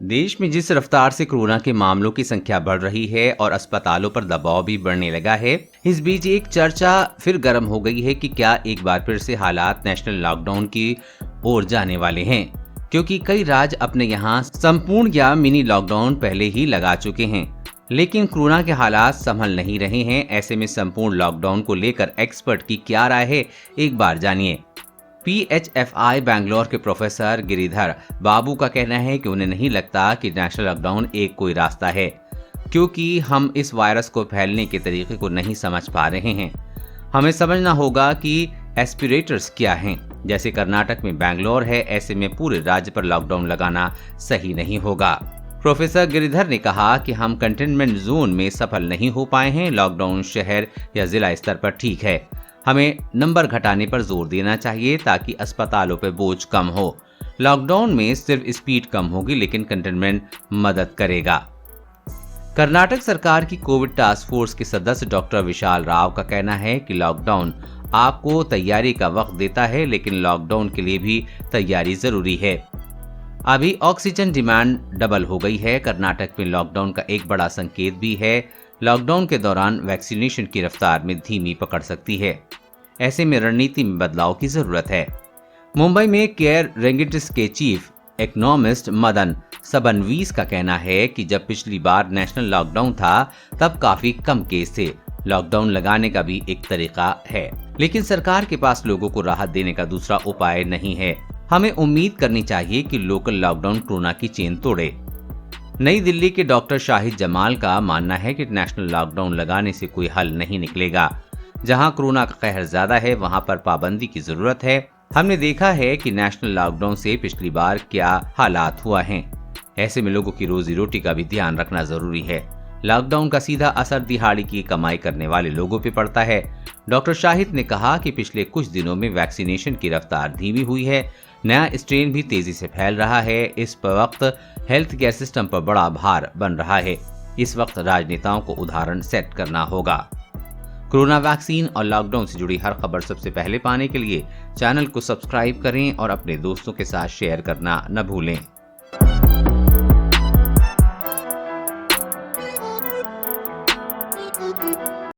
देश में जिस रफ्तार से कोरोना के मामलों की संख्या बढ़ रही है और अस्पतालों पर दबाव भी बढ़ने लगा है, इस बीच एक चर्चा फिर गर्म हो गई है कि क्या एक बार फिर से हालात नेशनल लॉकडाउन की ओर जाने वाले हैं, क्योंकि कई राज्य अपने यहाँ संपूर्ण या मिनी लॉकडाउन पहले ही लगा चुके हैं। लेकिन कोरोना के हालात संभल नहीं रहे हैं। ऐसे में संपूर्ण लॉकडाउन को लेकर एक्सपर्ट की क्या राय है, एक बार जानिए। PHFI बैंगलोर के प्रोफेसर गिरिधर बाबू का कहना है कि उन्हें नहीं लगता कि नेशनल लॉकडाउन एक कोई रास्ता है, क्योंकि हम इस वायरस को फैलने के तरीके को नहीं समझ पा रहे हैं। हमें समझना होगा कि एस्पिरेटर्स क्या हैं। जैसे कर्नाटक में बैंगलोर है, ऐसे में पूरे राज्य पर लॉकडाउन लगाना सही नहीं होगा। प्रोफेसर गिरिधर ने कहा कि हम कंटेनमेंट जोन में सफल नहीं हो पाए हैं। लॉकडाउन शहर या जिला स्तर पर ठीक है, हमें नंबर घटाने पर जोर देना चाहिए ताकि अस्पतालों पर बोझ कम हो। लॉकडाउन में सिर्फ स्पीड कम होगी, लेकिन कंटेनमेंट मदद करेगा। कर्नाटक सरकार की कोविड टास्क फोर्स के सदस्य डॉक्टर विशाल राव का कहना है कि लॉकडाउन आपको तैयारी का वक्त देता है, लेकिन लॉकडाउन के लिए भी तैयारी जरूरी है। अभी ऑक्सीजन डिमांड डबल हो गई है। कर्नाटक में लॉकडाउन का एक बड़ा संकेत भी है। लॉकडाउन के दौरान वैक्सीनेशन की रफ्तार में धीमी पकड़ सकती है। ऐसे में रणनीति में बदलाव की जरूरत है। मुंबई में केयर रेंगेटिस के चीफ इकोनॉमिस्ट मदन सबनवीस का कहना है कि जब पिछली बार नेशनल लॉकडाउन था तब काफी कम केस थे। लॉकडाउन लगाने का भी एक तरीका है, लेकिन सरकार के पास लोगों को राहत देने का दूसरा उपाय नहीं है। हमें उम्मीद करनी चाहिए कि लोकल लॉकडाउन कोरोना की चेन तोड़े। नई दिल्ली के डॉक्टर शाहिद जमाल का मानना है कि नेशनल लॉकडाउन लगाने से कोई हल नहीं निकलेगा। जहां कोरोना का कहर ज्यादा है, वहां पर पाबंदी की जरूरत है। हमने देखा है कि नेशनल लॉकडाउन से पिछली बार क्या हालात हुआ है। ऐसे में लोगों की रोजी रोटी का भी ध्यान रखना जरूरी है। लॉकडाउन का सीधा असर दिहाड़ी की कमाई करने वाले लोगों पर पड़ता है। डॉक्टर शाहिद ने कहा कि पिछले कुछ दिनों में वैक्सीनेशन की रफ्तार धीमी हुई है। नया स्ट्रेन भी तेजी से फैल रहा है। इस वक्त हेल्थ केयर सिस्टम पर बड़ा भार बन रहा है। इस वक्त राजनेताओं को उदाहरण सेट करना होगा। कोरोना वैक्सीन और लॉकडाउन से जुड़ी हर खबर सबसे पहले पाने के लिए चैनल को सब्सक्राइब करें और अपने दोस्तों के साथ शेयर करना न भूलें।